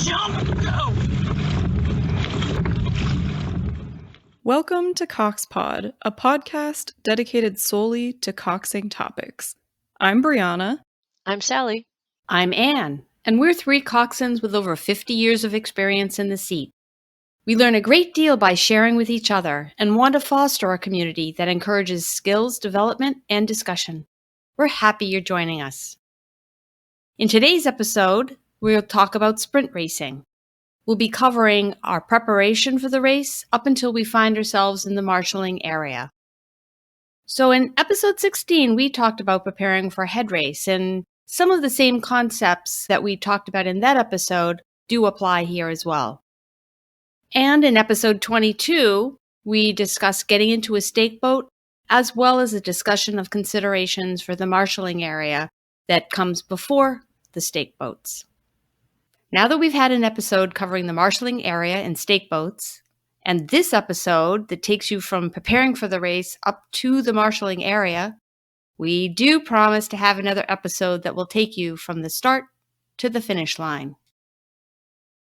Jump! Go! Welcome to CoxPod, a podcast dedicated solely to coxing topics. I'm Brianna. I'm Sally. I'm Anne, and we're three coxswains with over 50 years of experience in the seat. We learn a great deal by sharing with each other and want to foster a community that encourages skills development and discussion. We're happy you're joining us. In today's episode, we'll talk about sprint racing. We'll be covering our preparation for the race up until we find ourselves in the marshalling area. So in episode 16, we talked about preparing for a head race, and some of the same concepts that we talked about in that episode do apply here as well. And in episode 22, we discussed getting into a stake boat, as well as a discussion of considerations for the marshalling area that comes before the stake boats. Now that we've had an episode covering the marshalling area and stake boats, and this episode that takes you from preparing for the race up to the marshalling area, we do promise to have another episode that will take you from the start to the finish line.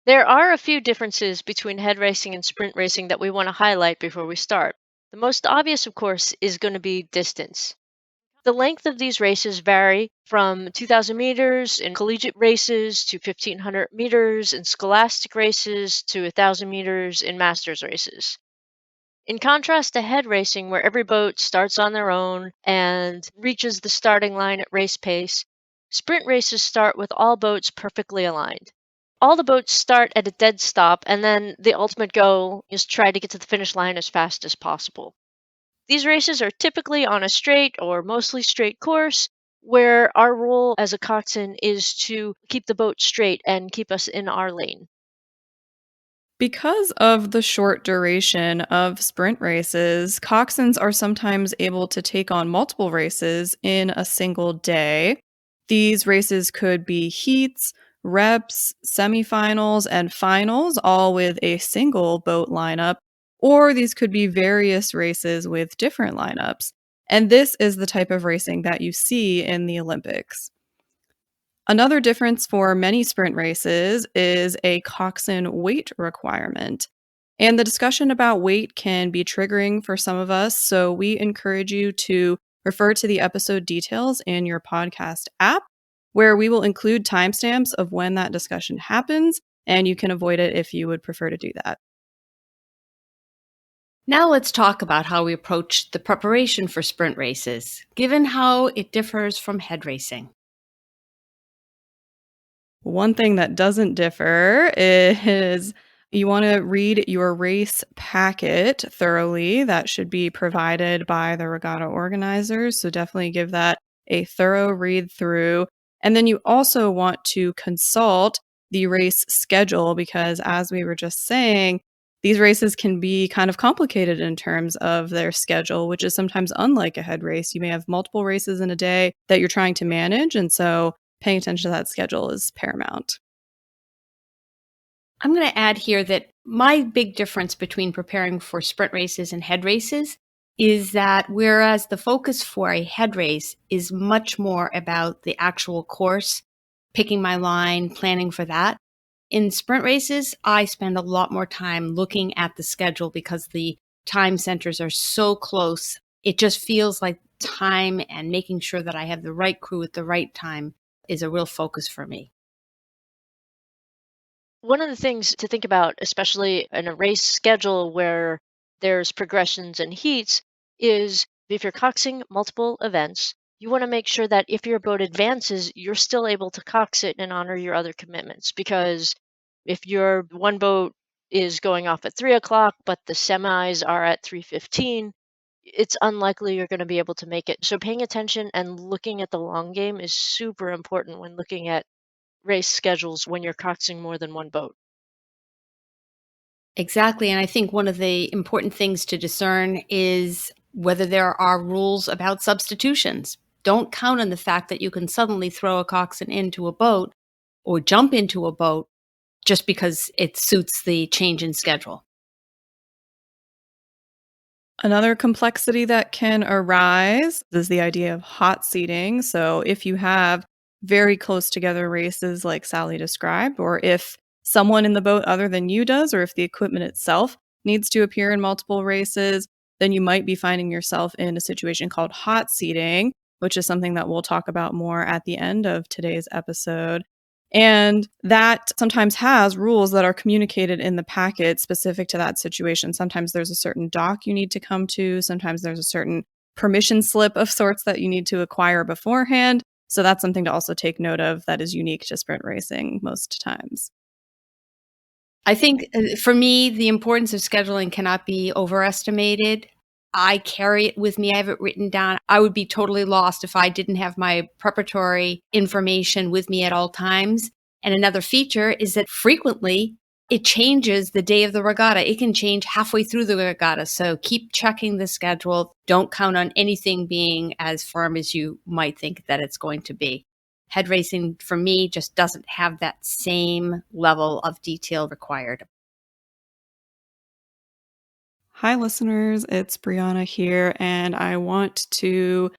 There are a few differences between head racing and sprint racing that we want to highlight before we start. The most obvious, of course, is going to be distance. The length of these races vary from 2,000 meters in collegiate races to 1,500 meters in scholastic races to 1,000 meters in masters races. In contrast to head racing, where every boat starts on their own and reaches the starting line at race pace, sprint races start with all boats perfectly aligned. All the boats start at a dead stop, and then the ultimate goal is try to get to the finish line as fast as possible. These races are typically on a straight or mostly straight course, where our role as a coxswain is to keep the boat straight and keep us in our lane. Because of the short duration of sprint races, coxswains are sometimes able to take on multiple races in a single day. These races could be heats, reps, semifinals, and finals, all with a single boat lineup, or these could be various races with different lineups. And this is the type of racing that you see in the Olympics. Another difference for many sprint races is a coxswain weight requirement. And the discussion about weight can be triggering for some of us, so we encourage you to refer to the episode details in your podcast app, where we will include timestamps of when that discussion happens, and you can avoid it if you would prefer to do that. Now let's talk about how we approach the preparation for sprint races, given how it differs from head racing. One thing that doesn't differ is you want to read your race packet thoroughly. That should be provided by the regatta organizers, so definitely give that a thorough read through. And then you also want to consult the race schedule because, as we were just saying, these races can be kind of complicated in terms of their schedule, which is sometimes unlike a head race. You may have multiple races in a day that you're trying to manage, and so paying attention to that schedule is paramount. I'm going to add here that my big difference between preparing for sprint races and head races is that whereas the focus for a head race is much more about the actual course, picking my line, planning for that, in sprint races, I spend a lot more time looking at the schedule because the time centers are so close. It just feels like time and making sure that I have the right crew at the right time is a real focus for me. One of the things to think about, especially in a race schedule where there's progressions and heats, is if you're coxing multiple events, you want to make sure that if your boat advances, you're still able to cox it and honor your other commitments. Because if your one boat is going off at 3 o'clock, but the semis are at 3:15, it's unlikely you're going to be able to make it. So paying attention and looking at the long game is super important when looking at race schedules when you're coxing more than one boat. Exactly. And I think one of the important things to discern is whether there are rules about substitutions. Don't count on the fact that you can suddenly throw a coxswain into a boat or jump into a boat just because it suits the change in schedule. Another complexity that can arise is the idea of hot seating. So if you have very close together races like Sally described, or if someone in the boat other than you does, or if the equipment itself needs to appear in multiple races, then you might be finding yourself in a situation called hot seating, which is something that we'll talk about more at the end of today's episode. And that sometimes has rules that are communicated in the packet specific to that situation. Sometimes there's a certain dock you need to come to. Sometimes there's a certain permission slip of sorts that you need to acquire beforehand. So that's something to also take note of that is unique to sprint racing most times. I think for me, the importance of scheduling cannot be overestimated. I carry it with me. I have it written down. I would be totally lost if I didn't have my preparatory information with me at all times. And another feature is that frequently it changes the day of the regatta. It can change halfway through the regatta. So keep checking the schedule. Don't count on anything being as firm as you might think that it's going to be. Head racing, for me, just doesn't have that same level of detail required. Hi, listeners. It's Brianna here, and I want to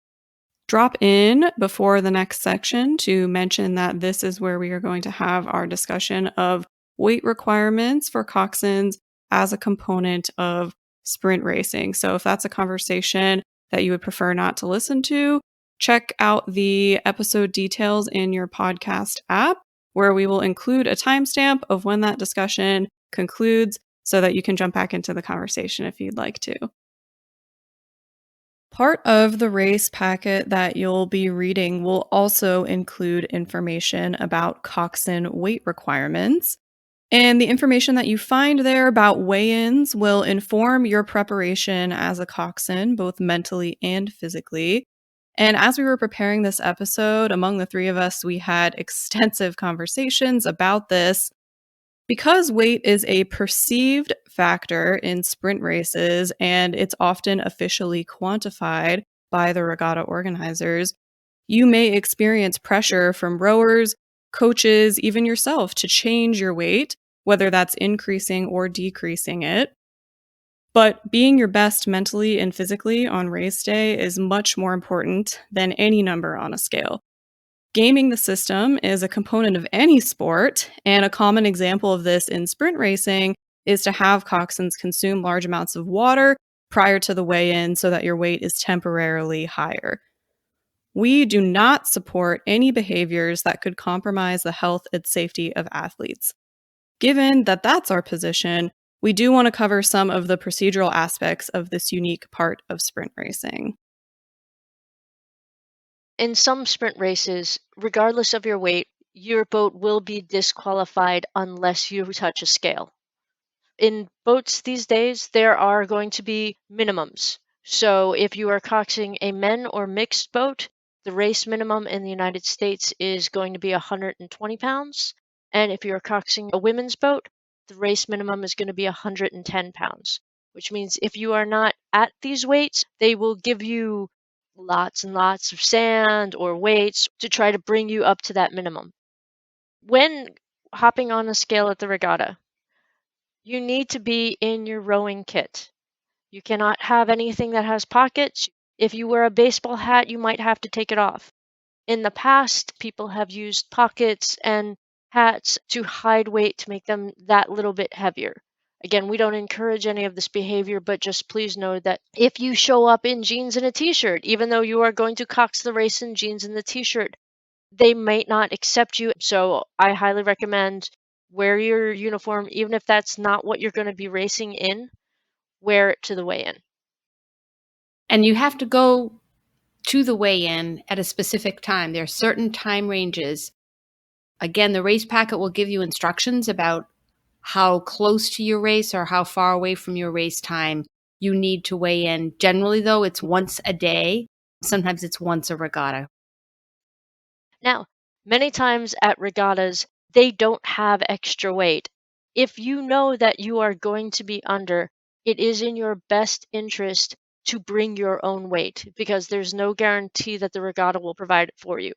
drop in before the next section to mention that this is where we are going to have our discussion of weight requirements for coxswains as a component of sprint racing. So if that's a conversation that you would prefer not to listen to, check out the episode details in your podcast app, where we will include a timestamp of when that discussion concludes so that you can jump back into the conversation if you'd like to. Part of the race packet that you'll be reading will also include information about coxswain weight requirements. And the information that you find there about weigh-ins will inform your preparation as a coxswain, both mentally and physically. And as we were preparing this episode, among the three of us, we had extensive conversations about this. Because weight is a perceived factor in sprint races and it's often officially quantified by the regatta organizers, you may experience pressure from rowers, coaches, even yourself to change your weight, whether that's increasing or decreasing it. But being your best mentally and physically on race day is much more important than any number on a scale. Gaming the system is a component of any sport, and a common example of this in sprint racing is to have coxswains consume large amounts of water prior to the weigh-in so that your weight is temporarily higher. We do not support any behaviors that could compromise the health and safety of athletes. Given that that's our position, we do want to cover some of the procedural aspects of this unique part of sprint racing. In some sprint races, regardless of your weight, your boat will be disqualified unless you touch a scale. In boats these days, there are going to be minimums. So if you are coxing a men or mixed boat, the race minimum in the United States is going to be 120 pounds. And if you're coxing a women's boat, the race minimum is going to be 110 pounds, which means if you are not at these weights, they will give you lots and lots of sand or weights to try to bring you up to that minimum. When hopping on a scale at the regatta, you need to be in your rowing kit. You cannot have anything that has pockets. If you wear a baseball hat, you might have to take it off. In the past, people have used pockets and hats to hide weight to make them that little bit heavier. Again, we don't encourage any of this behavior, but just please know that if you show up in jeans and a t-shirt, even though you are going to cox the race in jeans and the t-shirt, they might not accept you. So I highly recommend wear your uniform, even if that's not what you're going to be racing in, wear it to the weigh-in. And you have to go to the weigh-in at a specific time. There are certain time ranges. Again, the race packet will give you instructions about how close to your race or how far away from your race time you need to weigh in. Generally, though, it's once a day. Sometimes it's once a regatta. Now, many times at regattas, they don't have extra weight. If you know that you are going to be under, it is in your best interest to bring your own weight because there's no guarantee that the regatta will provide it for you.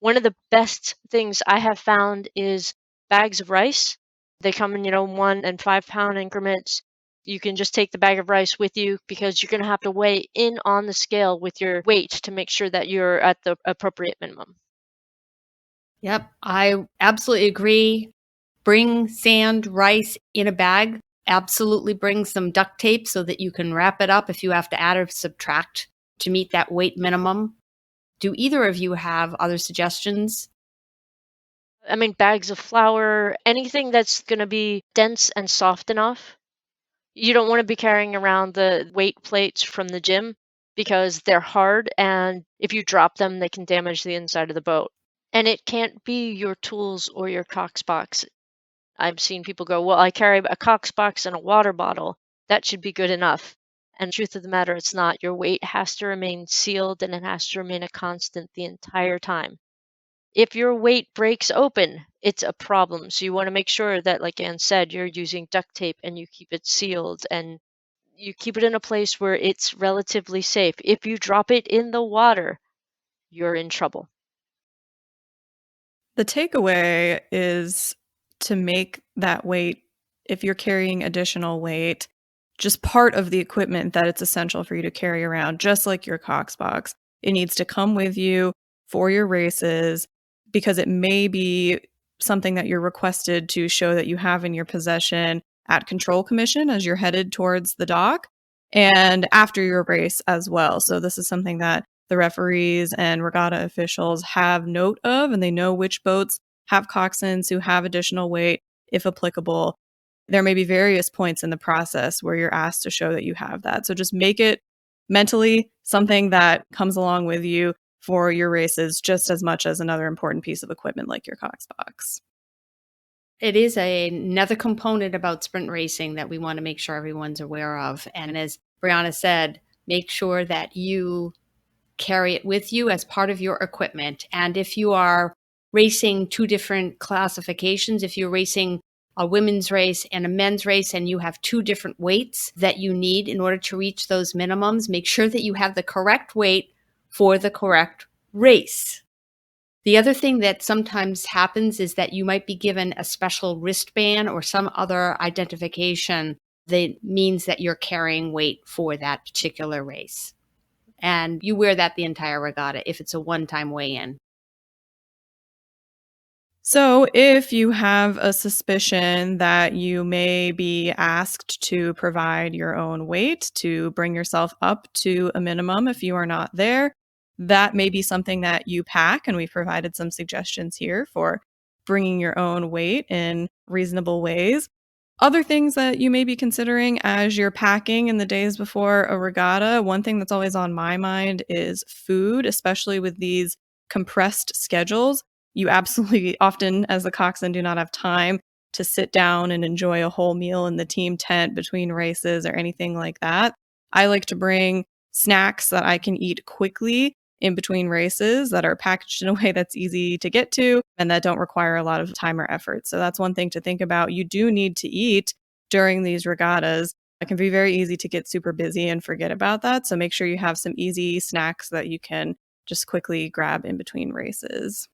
One of the best things I have found is bags of rice. They come in, 1 and 5 pound increments. You can just take the bag of rice with you because you're going to have to weigh in on the scale with your weight to make sure that you're at the appropriate minimum. Yep, I absolutely agree. Bring sand, rice in a bag. Absolutely bring some duct tape so that you can wrap it up if you have to add or subtract to meet that weight minimum. Do either of you have other suggestions? I mean, bags of flour, anything that's going to be dense and soft enough. You don't want to be carrying around the weight plates from the gym because they're hard, and if you drop them, they can damage the inside of the boat. And it can't be your tools or your Cox box. I've seen people go, well, I carry a Cox box and a water bottle. That should be good enough. And truth of the matter, it's not. Your weight has to remain sealed and it has to remain a constant the entire time. If your weight breaks open, it's a problem. So you want to make sure that, like Ann said, you're using duct tape and you keep it sealed and you keep it in a place where it's relatively safe. If you drop it in the water, you're in trouble. The takeaway is to make that weight, if you're carrying additional weight, just part of the equipment that it's essential for you to carry around, just like your Cox box. It needs to come with you for your races because it may be something that you're requested to show that you have in your possession at Control Commission as you're headed towards the dock and after your race as well. So this is something that the referees and regatta officials have note of, and they know which boats have coxswains who have additional weight, if applicable. There may be various points in the process where you're asked to show that you have that. So just make it mentally something that comes along with you for your races just as much as another important piece of equipment like your Cox box. It is another component about sprint racing that we want to make sure everyone's aware of. And as Brianna said, make sure that you carry it with you as part of your equipment. And if you are racing two different classifications, if you're racing a women's race and a men's race and you have two different weights that you need in order to reach those minimums, make sure that you have the correct weight for the correct race. The other thing that sometimes happens is that you might be given a special wristband or some other identification that means that you're carrying weight for that particular race. And you wear that the entire regatta if it's a one-time weigh-in. So if you have a suspicion that you may be asked to provide your own weight to bring yourself up to a minimum if you are not there, that may be something that you pack. And we've provided some suggestions here for bringing your own weight in reasonable ways. Other things that you may be considering as you're packing in the days before a regatta, one thing that's always on my mind is food, especially with these compressed schedules. You absolutely often, as a coxswain, do not have time to sit down and enjoy a whole meal in the team tent between races or anything like that. I like to bring snacks that I can eat quickly in between races that are packaged in a way that's easy to get to and that don't require a lot of time or effort. So that's one thing to think about. You do need to eat during these regattas. It can be very easy to get super busy and forget about that. So make sure you have some easy snacks that you can just quickly grab in between races.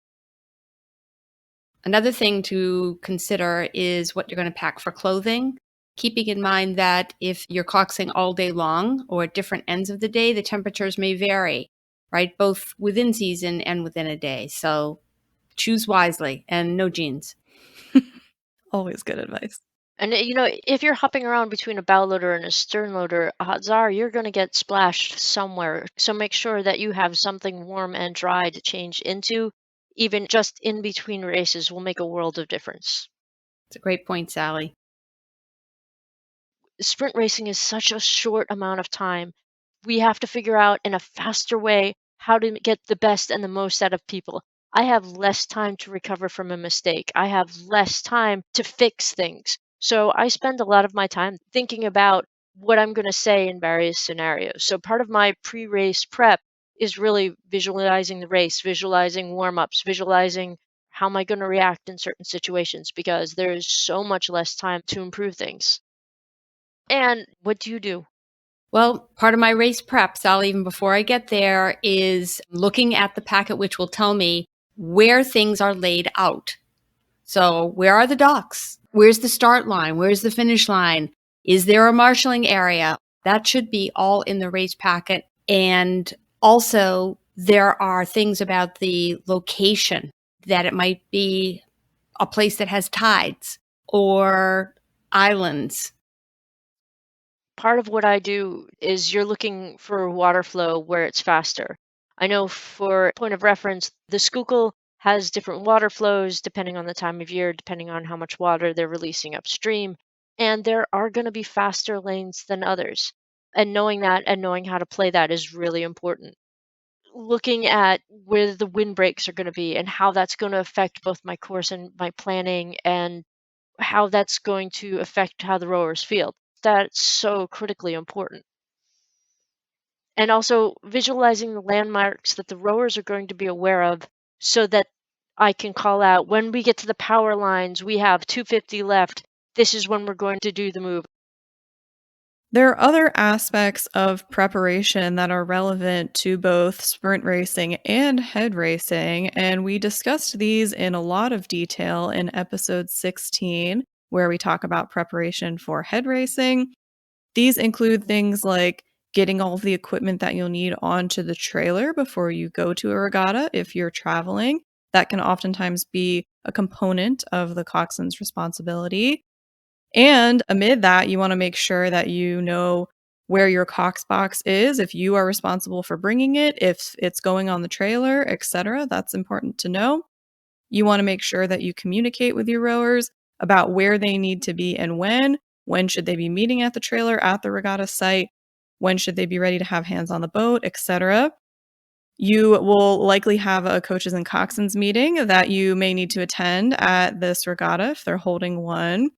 Another thing to consider is what you're going to pack for clothing, keeping in mind that if you're coxing all day long or at different ends of the day, the temperatures may vary, right? Both within season and within a day. So choose wisely and no jeans. Always good advice. And if you're hopping around between a bow loader and a stern loader, odds are you're going to get splashed somewhere. So make sure that you have something warm and dry to change into. Even just in between races will make a world of difference. It's a great point, Sally. Sprint racing is such a short amount of time. We have to figure out in a faster way how to get the best and the most out of people. I have less time to recover from a mistake. I have less time to fix things. So I spend a lot of my time thinking about what I'm going to say in various scenarios. So part of my pre-race prep is really visualizing the race, visualizing warm-ups, visualizing how am I going to react in certain situations because there is so much less time to improve things. And what do you do? Well, part of my race prep, Sally, even before I get there, is looking at the packet, which will tell me where things are laid out. So where are the docks? Where's the start line? Where's the finish line? Is there a marshalling area? That should be all in the race packet. And also, there are things about the location that it might be a place that has tides or islands. Part of what I do is you're looking for water flow where it's faster. I know for point of reference, the Schuylkill has different water flows depending on the time of year, depending on how much water they're releasing upstream. And there are going to be faster lanes than others. And knowing that and knowing how to play that is really important. Looking at where the wind breaks are going to be and how that's going to affect both my course and my planning and how that's going to affect how the rowers feel. That's so critically important. And also visualizing the landmarks that the rowers are going to be aware of so that I can call out when we get to the power lines, we have 250 left. This is when we're going to do the move. There are other aspects of preparation that are relevant to both sprint racing and head racing, and we discussed these in a lot of detail in episode 16, where we talk about preparation for head racing. These include things like getting all of the equipment that you'll need onto the trailer before you go to a regatta if you're traveling. That can oftentimes be a component of the coxswain's responsibility. And amid that, you want to make sure that you know where your cox box is, if you are responsible for bringing it, if it's going on the trailer, etc. That's important to know. You want to make sure that you communicate with your rowers about where they need to be and when should they be meeting at the trailer at the regatta site, when should they be ready to have hands on the boat, etc. You will likely have a coaches and coxswains meeting that you may need to attend at this regatta if they're holding one.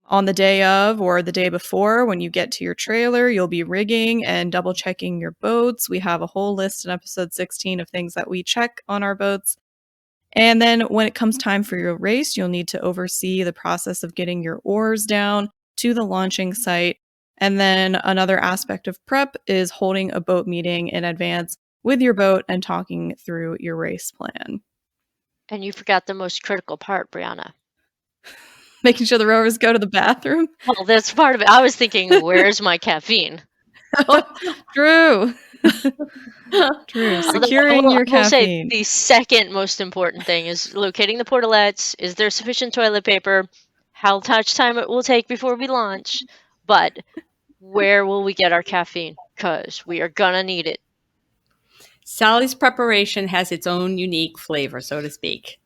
On the day of or the day before, when you get to your trailer, you'll be rigging and double checking your boats. We have a whole list in episode 16 of things that we check on our boats. And then when it comes time for your race, you'll need to oversee the process of getting your oars down to the launching site. And then another aspect of prep is holding a boat meeting in advance with your boat and talking through your race plan. And you forgot the most critical part, Brianna. Making sure the rowers go to the bathroom. Well, that's part of it. I was thinking, where's my caffeine? True. True. Securing your caffeine. Say the second most important thing is locating the portalettes. Is there sufficient toilet paper? How much time it will take before we launch? But where will we get our caffeine? Because we are going to need it. Sally's preparation has its own unique flavor, so to speak.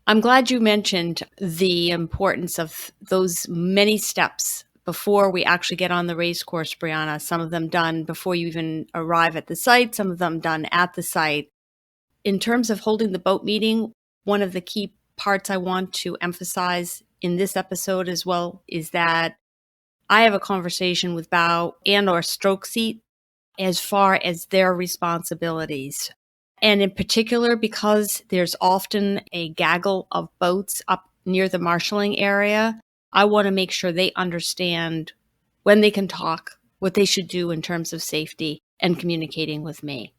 I'm glad you mentioned the importance of those many steps before we actually get on the race course, Brianna. Some of them done before you even arrive at the site, some of them done at the site. In terms of holding the boat meeting, one of the key parts I want to emphasize in this episode as well is that I have a conversation with bow and or stroke seat as far as their responsibilities. And in particular, because there's often a gaggle of boats up near the marshalling area, I want to make sure they understand when they can talk, what they should do in terms of safety and communicating with me.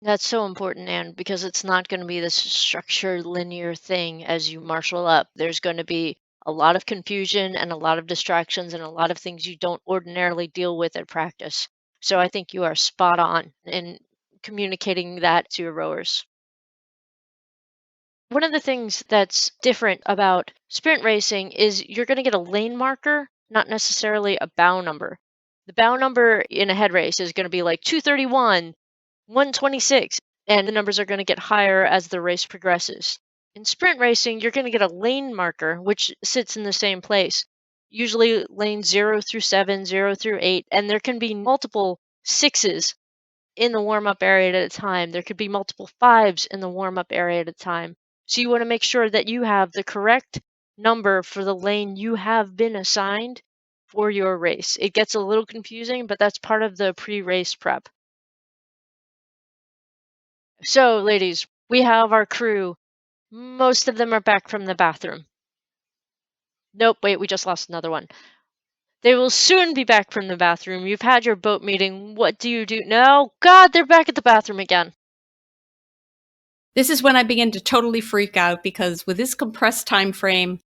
That's so important, Anne, because it's not going to be this structured linear thing as you marshal up. There's going to be a lot of confusion and a lot of distractions and a lot of things you don't ordinarily deal with at practice. So I think you are spot on in communicating that to your rowers. One of the things that's different about sprint racing is you're going to get a lane marker, not necessarily a bow number. The bow number in a head race is going to be like 231, 126, and the numbers are going to get higher as the race progresses. In sprint racing, you're going to get a lane marker, which sits in the same place, usually lanes 0 through 7, 0 through 8, and there can be multiple 6s in the warm-up area at a time. There could be multiple 5s in the warm-up area at a time. So you want to make sure that you have the correct number for the lane you have been assigned for your race. It gets a little confusing, but that's part of the pre-race prep. So, ladies, we have our crew. Most of them are back from the bathroom. Nope, wait, we just lost another one. They will soon be back from the bathroom. You've had your boat meeting. What do you do? No, God, they're back at the bathroom again. This is when I begin to totally freak out because with this compressed time frame,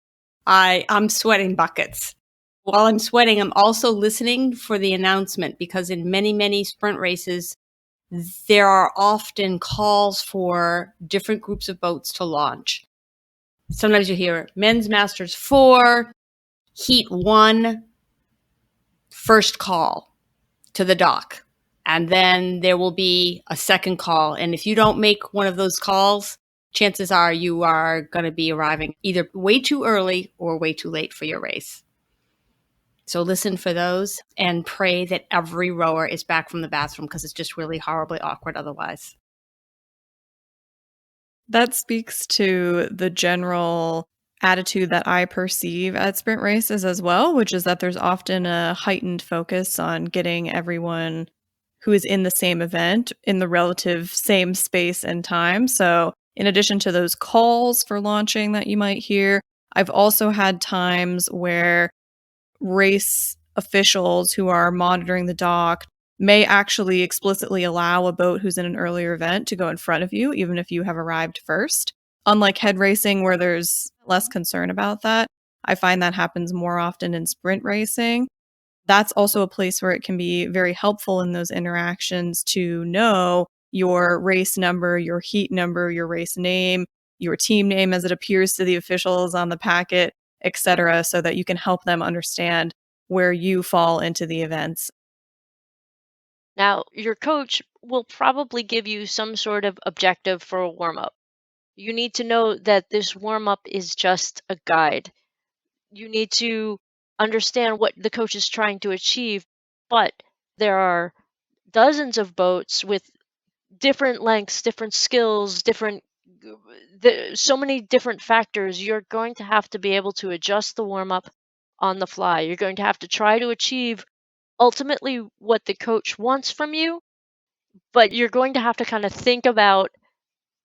I'm sweating buckets. While I'm sweating, I'm also listening for the announcement because in many, many sprint races, there are often calls for different groups of boats to launch. Sometimes you hear men's masters 4, heat 1, first call to the dock. And then there will be a second call. And if you don't make one of those calls, chances are you are going to be arriving either way too early or way too late for your race. So listen for those and pray that every rower is back from the bathroom, because it's just really horribly awkward otherwise. That speaks to the general attitude that I perceive at sprint races as well, which is that there's often a heightened focus on getting everyone who is in the same event in the relative same space and time. So in addition to those calls for launching that you might hear, I've also had times where race officials who are monitoring the dock may actually explicitly allow a boat who's in an earlier event to go in front of you, even if you have arrived first. Unlike head racing, where there's less concern about that, I find that happens more often in sprint racing. That's also a place where it can be very helpful in those interactions to know your race number, your heat number, your race name, your team name as it appears to the officials on the packet, etc., so that you can help them understand where you fall into the events. Now, your coach will probably give you some sort of objective for a warm up. You need to know that this warm up is just a guide. You need to understand what the coach is trying to achieve, but there are dozens of boats with different lengths, different skills, so many different factors. You're going to have to be able to adjust the warm up on the fly. You're going to have to try to achieve ultimately what the coach wants from you, but you're going to have to kind of think about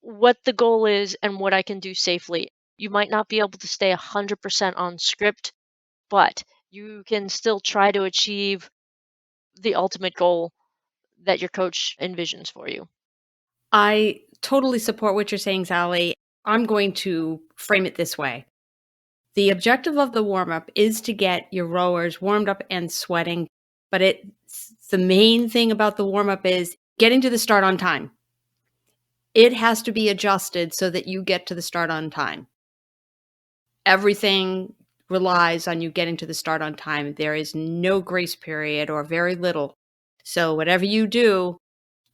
what the goal is and what I can do safely. You might not be able to stay 100% on script, but you can still try to achieve the ultimate goal that your coach envisions for you. I totally support what you're saying, Sally. I'm going to frame it this way. The objective of the warm-up is to get your rowers warmed up and sweating, but the main thing about the warm-up is getting to the start on time. It has to be adjusted so that you get to the start on time. Everything relies on you getting to the start on time. There is no grace period or very little. So whatever you do,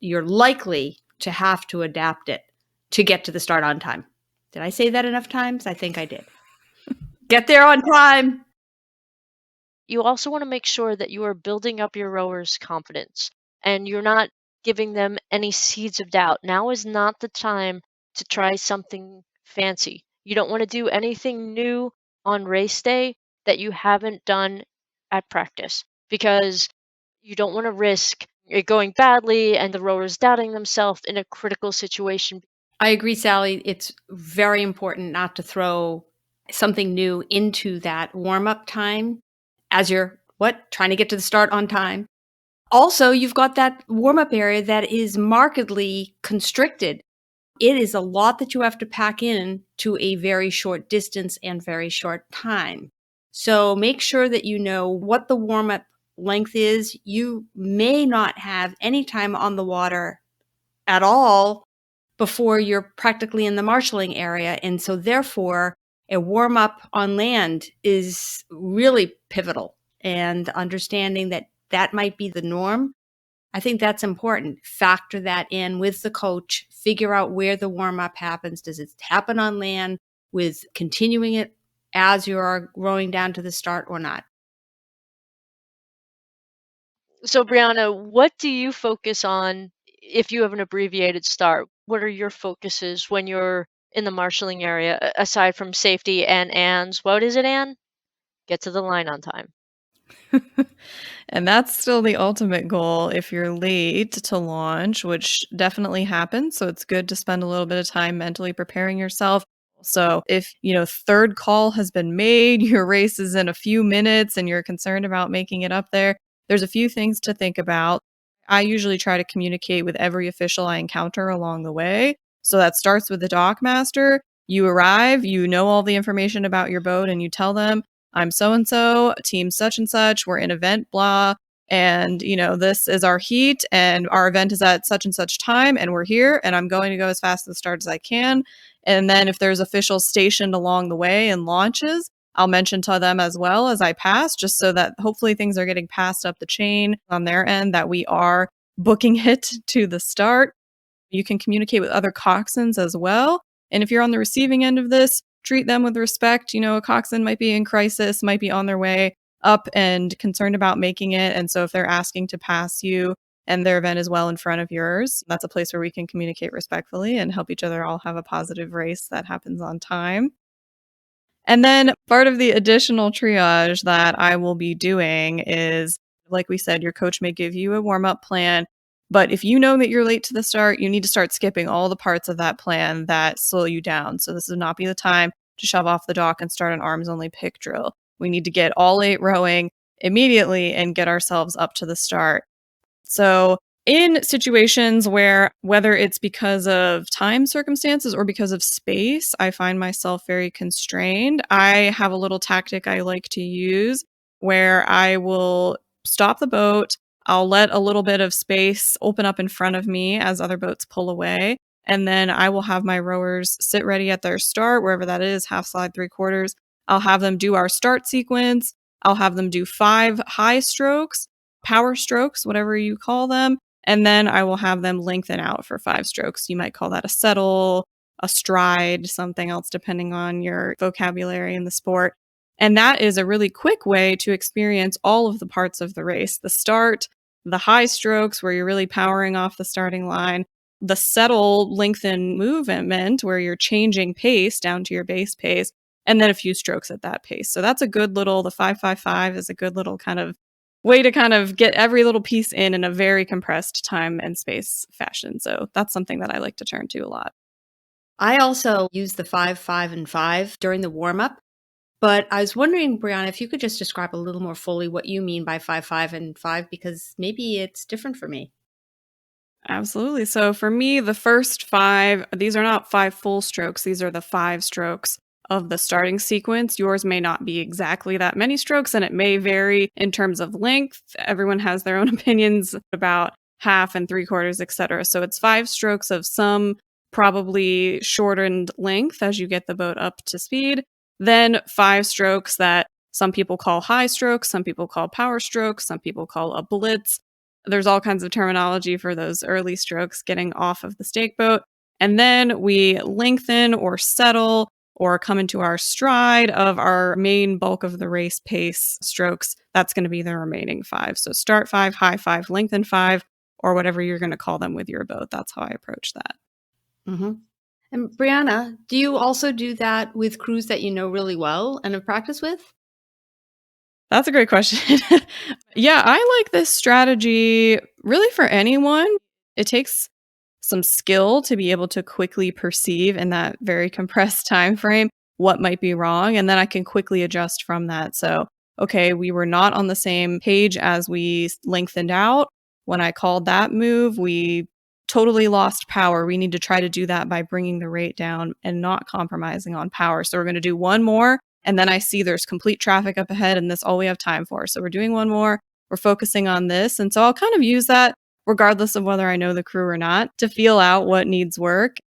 you're likely to have to adapt it to get to the start on time. Did I say that enough times? I think I did. Get there on time. You also want to make sure that you are building up your rowers' confidence and you're not giving them any seeds of doubt. Now is not the time to try something fancy. You don't want to do anything new on race day that you haven't done at practice, because you don't want to risk it going badly and the rowers doubting themselves in a critical situation. I agree, Sally. It's very important not to throw something new into that warm-up time as you're trying to get to the start on time. Also, you've got that warm-up area that is markedly constricted. It is a lot that you have to pack in to a very short distance and very short time. So make sure that you know what the warm-up length is. You may not have any time on the water at all before you're practically in the marshalling area. And so therefore, a warm-up on land is really pivotal. And understanding that that might be the norm, I think that's important. Factor that in with the coach. Figure out where the warm-up happens. Does it happen on land with continuing it as you are rowing down to the start or not? So, Brianna, what do you focus on if you have an abbreviated start? What are your focuses when you're in the marshalling area, aside from safety and Anne's? What is it, Anne? Get to the line on time. And that's still the ultimate goal if you're late to launch, which definitely happens. So it's good to spend a little bit of time mentally preparing yourself. So if, third call has been made, your race is in a few minutes and you're concerned about making it up there, there's a few things to think about. I usually try to communicate with every official I encounter along the way. So that starts with the dock master. You arrive, you know all the information about your boat, and you tell them, I'm so-and-so, team such and such, we're in event blah, And, this is our heat and our event is at such and such time and we're here and I'm going to go as fast to the start as I can. And then if there's officials stationed along the way and launches, I'll mention to them as well as I pass, just so that hopefully things are getting passed up the chain on their end, that we are booking it to the start. You can communicate with other coxswains as well. And if you're on the receiving end of this, treat them with respect. A coxswain might be in crisis, might be on their way up and concerned about making it. And so if they're asking to pass you and their event is well in front of yours, that's a place where we can communicate respectfully and help each other all have a positive race that happens on time. And then part of the additional triage that I will be doing is, like we said, your coach may give you a warm-up plan. But if you know that you're late to the start, you need to start skipping all the parts of that plan that slow you down. So this would not be the time to shove off the dock and start an arms-only pick drill. We need to get all 8 rowing immediately and get ourselves up to the start. So in situations where, whether it's because of time circumstances or because of space, I find myself very constrained, I have a little tactic I like to use where I will stop the boat. I'll let a little bit of space open up in front of me as other boats pull away. And then I will have my rowers sit ready at their start, wherever that is, half slide, 3/4. I'll have them do our start sequence. I'll have them do 5 high strokes, power strokes, whatever you call them. And then I will have them lengthen out for 5 strokes. You might call that a settle, a stride, something else, depending on your vocabulary in the sport. And that is a really quick way to experience all of the parts of the race. The start, the high strokes where you're really powering off the starting line, the settle, lengthen movement where you're changing pace down to your base pace, and then a few strokes at that pace. So that's a good little, the 5-5-5 is a good little kind of way to kind of get every little piece in a very compressed time and space fashion. So that's something that I like to turn to a lot. I also use the 5-5-5 during the warm-up, but I was wondering, Brianna, if you could just describe a little more fully what you mean by 5-5-5, because maybe it's different for me. Absolutely. So for me, the first 5, these are not 5 full strokes. These are the 5 strokes of the starting sequence. Yours may not be exactly that many strokes, and it may vary in terms of length. Everyone has their own opinions about half and 3/4, etc. So it's 5 strokes of some probably shortened length as you get the boat up to speed. Then 5 strokes that some people call high strokes, some people call power strokes, some people call a blitz. There's all kinds of terminology for those early strokes getting off of the stake boat. And then we lengthen or settle or come into our stride of our main bulk of the race pace strokes. That's going to be the remaining 5. So start 5, high 5, lengthen 5, or whatever you're going to call them with your boat. That's how I approach that. Mm-hmm. And Brianna, do you also do that with crews that you know really well and have practiced with? That's a great question. Yeah, I like this strategy really for anyone. It takes some skill to be able to quickly perceive in that very compressed time frame what might be wrong, and then I can quickly adjust from that. So, okay, we were not on the same page as we lengthened out. When I called that move, we totally lost power. We need to try to do that by bringing the rate down and not compromising on power. So we're going to do one more, and then I see there's complete traffic up ahead, and that's all we have time for. So we're doing one more. We're focusing on this. And so I'll kind of use that regardless of whether I know the crew or not, to feel out what needs work.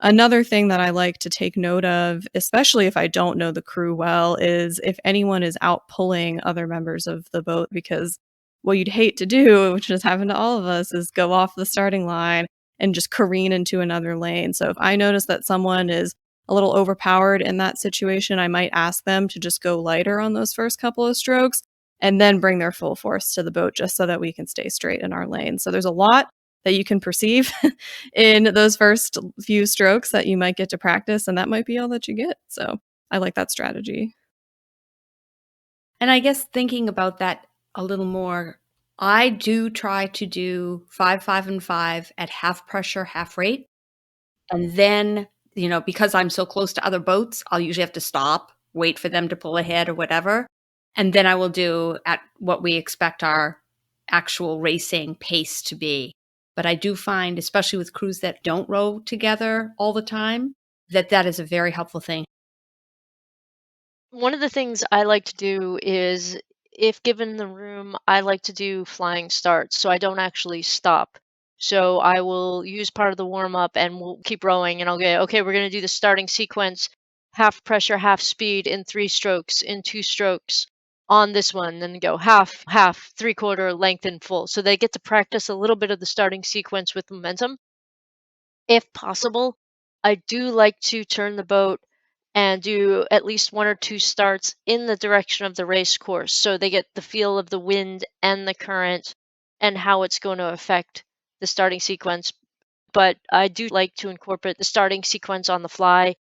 Another thing that I like to take note of, especially if I don't know the crew well, is if anyone is out pulling other members of the boat, because what you'd hate to do, which has happened to all of us, is go off the starting line and just careen into another lane. So if I notice that someone is a little overpowered in that situation, I might ask them to just go lighter on those first couple of strokes and then bring their full force to the boat just so that we can stay straight in our lane. So there's a lot that you can perceive in those first few strokes that you might get to practice, and that might be all that you get. So I like that strategy. And I guess thinking about that a little more, I do try to do 5-5-5 at half pressure, half rate. And then, because I'm so close to other boats, I'll usually have to stop, wait for them to pull ahead or whatever. And then I will do at what we expect our actual racing pace to be. But I do find, especially with crews that don't row together all the time, that is a very helpful thing. One of the things I like to do is if given the room, I like to do flying starts, so I don't actually stop. So I will use part of the warm up and we'll keep rowing and I'll go, okay, we're going to do the starting sequence, half pressure, half speed in 3 strokes, in 2 strokes on this one, then go half, half, 3/4, length and full. So they get to practice a little bit of the starting sequence with momentum. If possible, I do like to turn the boat and do at least 1 or 2 starts in the direction of the race course so they get the feel of the wind and the current and how it's going to affect the starting sequence. But I do like to incorporate the starting sequence on the fly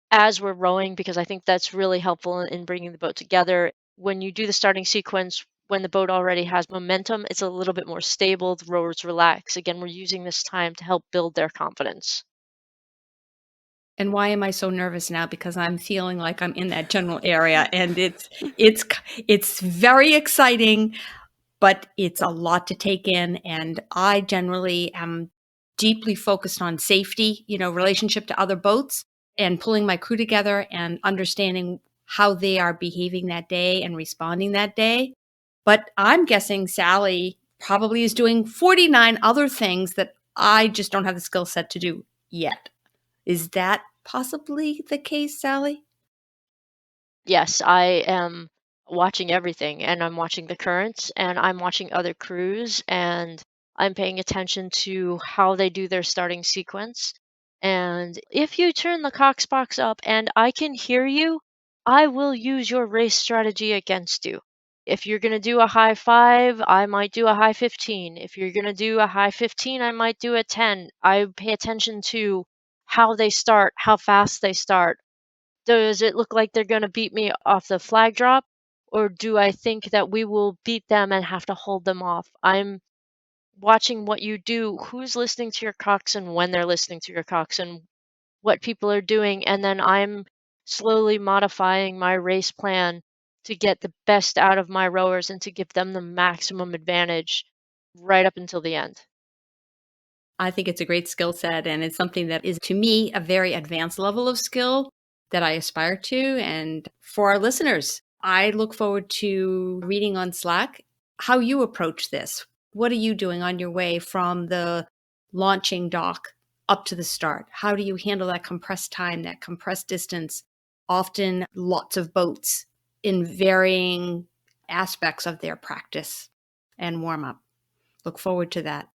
as we're rowing because I think that's really helpful in bringing the boat together. When you do the starting sequence, when the boat already has momentum, it's a little bit more stable. The rowers relax. Again, we're using this time to help build their confidence. And why am I so nervous now? Because I'm feeling like I'm in that general area, and it's very exciting, but it's a lot to take in. And I generally am deeply focused on safety, relationship to other boats, and pulling my crew together and understanding how they are behaving that day and responding that day. But I'm guessing Sally probably is doing 49 other things that I just don't have the skill set to do yet. Is that possibly the case, Sally? Yes, I am watching everything and I'm watching the currents and I'm watching other crews and I'm paying attention to how they do their starting sequence. And if you turn the Cox box up and I can hear you, I will use your race strategy against you. If you're going to do a high 5, I might do a high 15. If you're going to do a high 15, I might do a 10. I pay attention to how they start, how fast they start. Does it look like they're going to beat me off the flag drop? Or do I think that we will beat them and have to hold them off? I'm watching what you do, who's listening to your coxswain when they're listening to your coxswain, what people are doing, and then I'm slowly modifying my race plan to get the best out of my rowers and to give them the maximum advantage right up until the end. I think it's a great skill set, and it's something that is, to me, a very advanced level of skill that I aspire to. And for our listeners, I look forward to reading on Slack how you approach this. What are you doing on your way from the launching dock up to the start? How do you handle that compressed time, that compressed distance? Often lots of boats in varying aspects of their practice and warm up. Look forward to that.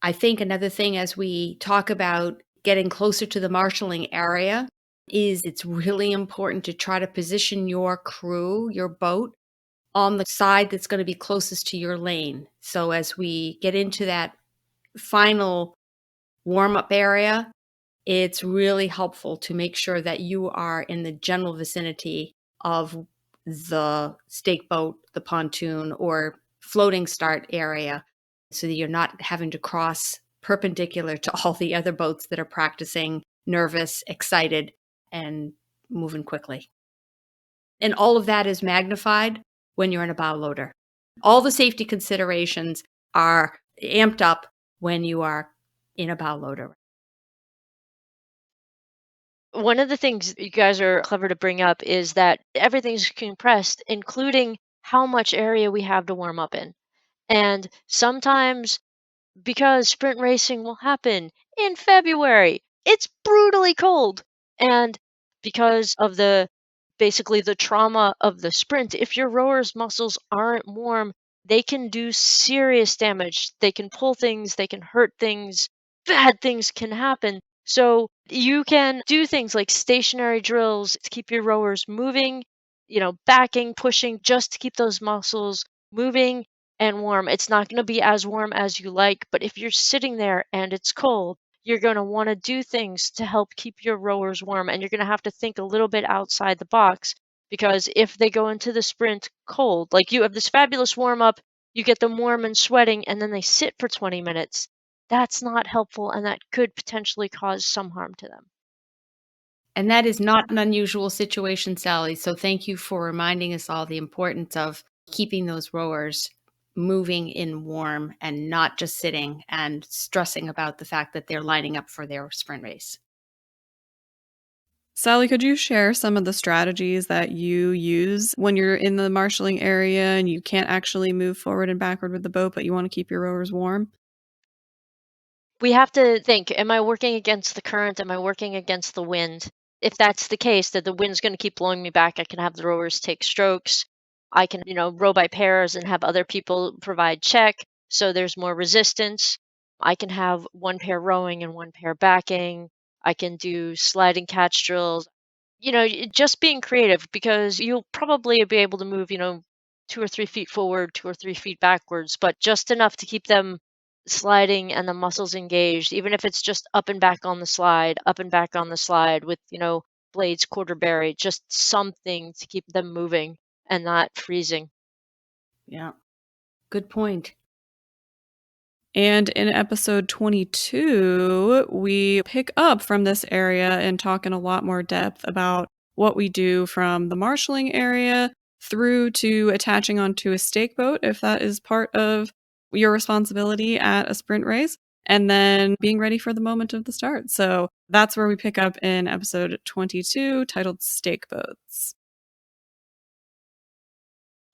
I think another thing as we talk about getting closer to the marshalling area is it's really important to try to position your crew, your boat, on the side that's going to be closest to your lane. So as we get into that final warm-up area, it's really helpful to make sure that you are in the general vicinity of the stake boat, the pontoon, or floating start area, so that you're not having to cross perpendicular to all the other boats that are practicing, nervous, excited, and moving quickly. And all of that is magnified when you're in a bow loader. All the safety considerations are amped up when you are in a bow loader. One of the things you guys are clever to bring up is that everything's compressed, including how much area we have to warm up in. And sometimes, because sprint racing will happen in February, it's brutally cold. And because of basically the trauma of the sprint, if your rowers' muscles aren't warm, they can do serious damage. They can pull things, they can hurt things, bad things can happen. So you can do things like stationary drills to keep your rowers moving, backing, pushing, just to keep those muscles moving and warm. It's not going to be as warm as you like, but if you're sitting there and it's cold, you're going to want to do things to help keep your rowers warm. And you're going to have to think a little bit outside the box because if they go into the sprint cold, like you have this fabulous warm up, you get them warm and sweating, and then they sit for 20 minutes. That's not helpful, and that could potentially cause some harm to them. And that is not an unusual situation, Sally. So thank you for reminding us all the importance of keeping those rowers moving in warm and not just sitting and stressing about the fact that they're lining up for their sprint race. Sally, could you share some of the strategies that you use when you're in the marshalling area and you can't actually move forward and backward with the boat, but you want to keep your rowers warm? We have to think, am I working against the current? Am I working against the wind? If that's the case, that the wind's going to keep blowing me back, I can have the rowers take strokes. I can, row by pairs and have other people provide check so there's more resistance. I can have one pair rowing and one pair backing. I can do sliding catch drills. Just being creative, because you'll probably be able to move, 2 or 3 feet forward, 2 or 3 feet backwards, but just enough to keep them sliding and the muscles engaged, even if it's just up and back on the slide, up and back on the slide with, blades quarter buried, just something to keep them moving and not freezing. Yeah. Good point. And in episode 22, we pick up from this area and talk in a lot more depth about what we do from the marshalling area through to attaching onto a stake boat, if that is part of your responsibility at a sprint race, and then being ready for the moment of the start. So that's where we pick up in episode 22, titled Stake Boats.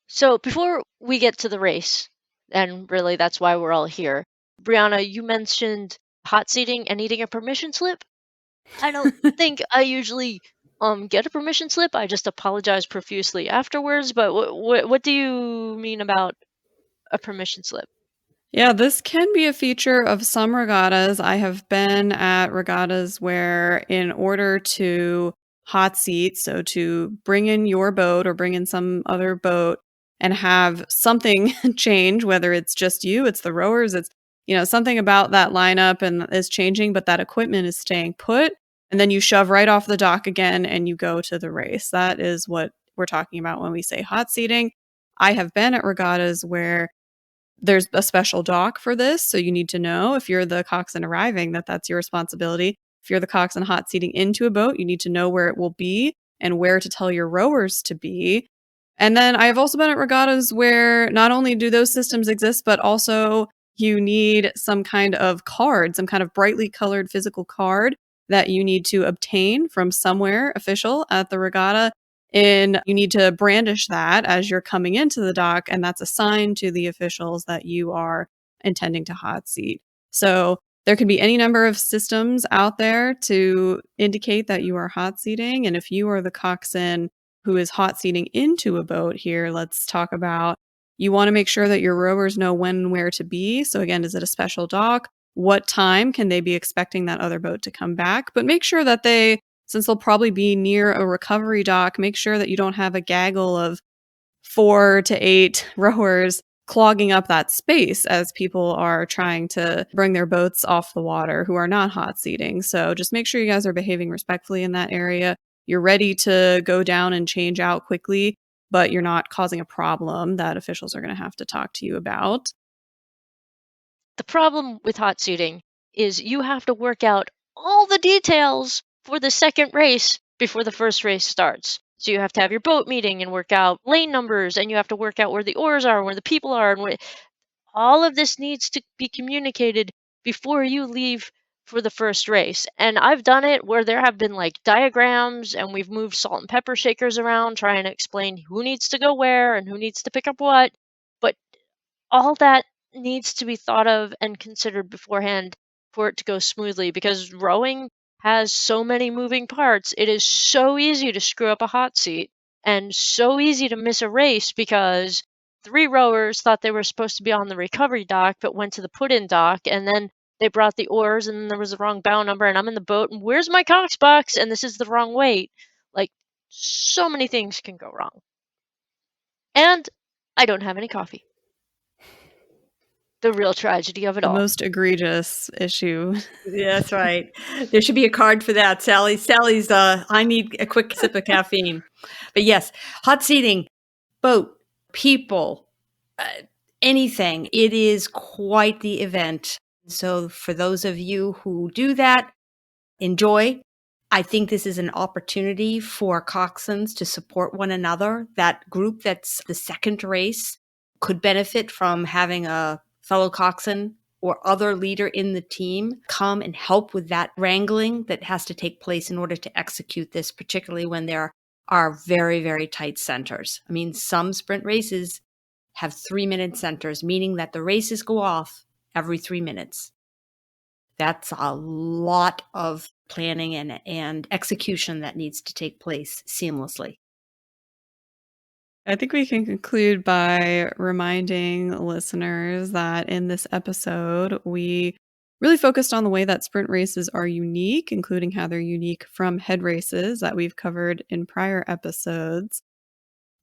So before we get to the race, and really that's why we're all here, Brianna, you mentioned hot seating and needing a permission slip. I don't think I usually get a permission slip. I just apologize profusely afterwards. But what do you mean about a permission slip? Yeah, this can be a feature of some regattas. I have been at regattas where, in order to hot seat, so to bring in your boat or bring in some other boat and have something change, whether it's just you, it's the rowers, it's something about that lineup and is changing, but that equipment is staying put. And then you shove right off the dock again and you go to the race. That is what we're talking about when we say hot seating. I have been at regattas where there's a special dock for this, so you need to know if you're the coxswain arriving that that's your responsibility. If you're the coxswain hot seating into a boat, you need to know where it will be and where to tell your rowers to be. And then I have also been at regattas where not only do those systems exist, but also you need some kind of card, some kind of brightly colored physical card that you need to obtain from somewhere official at the regatta. And you need to brandish that as you're coming into the dock, and that's a sign to the officials that you are intending to hot seat. So there can be any number of systems out there to indicate that you are hot seating. And if you are the coxswain who is hot seating into a boat here, let's talk about, you want to make sure that your rowers know when and where to be. So again, is it a special dock? What time can they be expecting that other boat to come back? But make sure that since they'll probably be near a recovery dock, make sure that you don't have a gaggle of 4 to 8 rowers clogging up that space as people are trying to bring their boats off the water who are not hot seating. So just make sure you guys are behaving respectfully in that area. You're ready to go down and change out quickly, but you're not causing a problem that officials are going to have to talk to you about. The problem with hot seating is you have to work out all the details for the second race before the first race starts. So you have to have your boat meeting and work out lane numbers, and you have to work out where the oars are, where the people are, and all of this needs to be communicated before you leave for the first race. And I've done it where there have been like diagrams, and we've moved salt and pepper shakers around trying to explain who needs to go where and who needs to pick up what. But all that needs to be thought of and considered beforehand for it to go smoothly, because rowing has so many moving parts. It is so easy to screw up a hot seat and so easy to miss a race because 3 rowers thought they were supposed to be on the recovery dock but went to the put-in dock, and then they brought the oars and there was the wrong bow number, and I'm in the boat and where's my cox box, and this is the wrong weight. Like, so many things can go wrong. And I don't have any coffee. The real tragedy of it all. The most egregious issue. Yeah, that's right. There should be a card for that, Sally. Sally's, I need a quick sip of caffeine. But yes, hot seating, boat, people, anything. It is quite the event. So for those of you who do that, enjoy. I think this is an opportunity for coxswains to support one another. That group that's the second race could benefit from having a fellow coxswain or other leader in the team come and help with that wrangling that has to take place in order to execute this, particularly when there are very, very tight centers. I mean, some sprint races have 3-minute centers, meaning that the races go off every 3 minutes. That's a lot of planning and execution that needs to take place seamlessly. I think we can conclude by reminding listeners that in this episode, we really focused on the way that sprint races are unique, including how they're unique from head races that we've covered in prior episodes.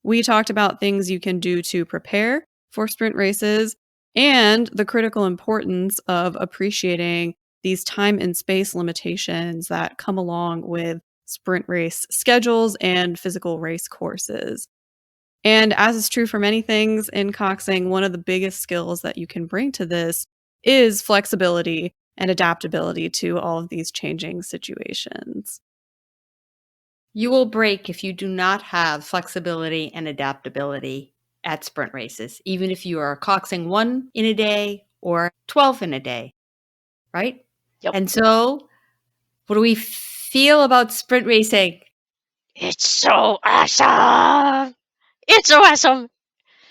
We talked about things you can do to prepare for sprint races and the critical importance of appreciating these time and space limitations that come along with sprint race schedules and physical race courses. And as is true for many things in coxing, one of the biggest skills that you can bring to this is flexibility and adaptability to all of these changing situations. You will break if you do not have flexibility and adaptability at sprint races, even if you are coxing 1 in a day or 12 in a day, right? Yep. And so, what do we feel about sprint racing? It's so awesome! It's so awesome!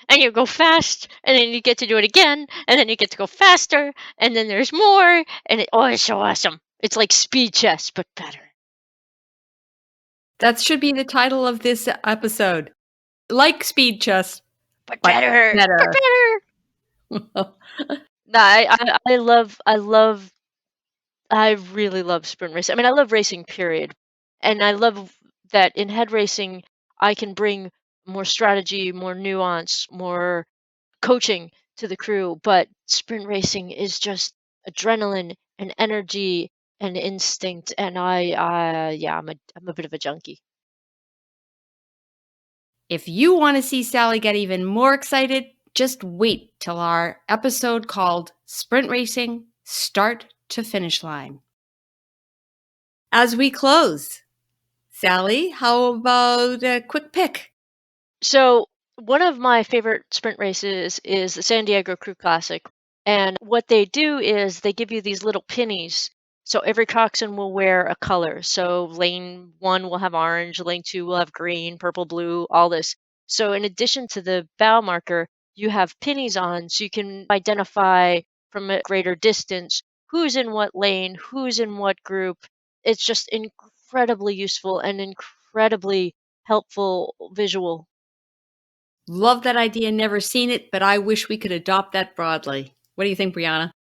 And you go fast, and then you get to do it again, and then you get to go faster, and then there's more, and it's so awesome. It's like speed chess, but better. That should be the title of this episode. Like speed chess, but better. But better. No, I really love sprint racing. I mean, I love racing, period. And I love that in head racing, I can bring more strategy, more nuance, more coaching to the crew. But sprint racing is just adrenaline and energy and instinct. And I'm a bit of a junkie. If you want to see Sally get even more excited, just wait till our episode called Sprint Racing Start to Finish Line. As we close, Sally, how about a quick pick? So one of my favorite sprint races is the San Diego Crew Classic. And what they do is they give you these little pennies. So every coxswain will wear a color. So lane 1 will have orange, lane 2 will have green, purple, blue, all this. So in addition to the bow marker, you have pennies on so you can identify from a greater distance who's in what lane, who's in what group. It's just incredibly useful and incredibly helpful visual. Love that idea, never seen it, but I wish we could adopt that broadly. What do you think, Brianna?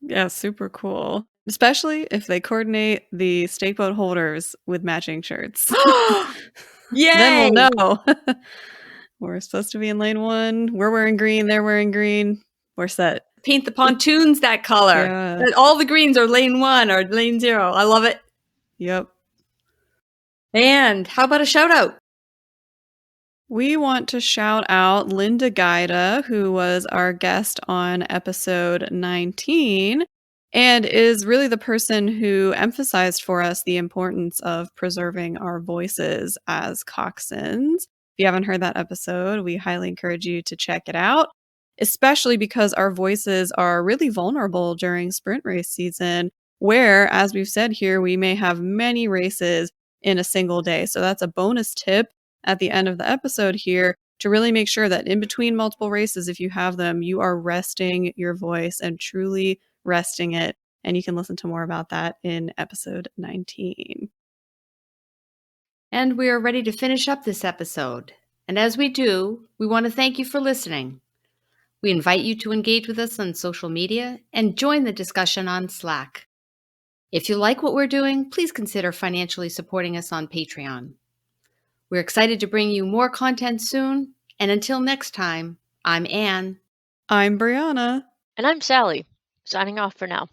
Yeah, super cool. Especially if they coordinate the stake boat holders with matching shirts. Yay! Then we'll know. We're supposed to be in lane 1. We're wearing green. They're wearing green. We're set. Paint the pontoons that color. Yeah. All the greens are lane 1 or lane 0. I love it. Yep. And how about a shout out? We want to shout out Linda Gaida, who was our guest on episode 19 and is really the person who emphasized for us the importance of preserving our voices as coxswains. If you haven't heard that episode, we highly encourage you to check it out, especially because our voices are really vulnerable during sprint race season, where, as we've said here, we may have many races in a single day. So that's a bonus tip at the end of the episode here to really make sure that in between multiple races, if you have them, you are resting your voice and truly resting it. And you can listen to more about that in episode 19. And we are ready to finish up this episode. And as we do, we want to thank you for listening. We invite you to engage with us on social media and join the discussion on Slack. If you like what we're doing, please consider financially supporting us on Patreon. We're excited to bring you more content soon. And until next time, I'm Anne. I'm Brianna. And I'm Sally, signing off for now.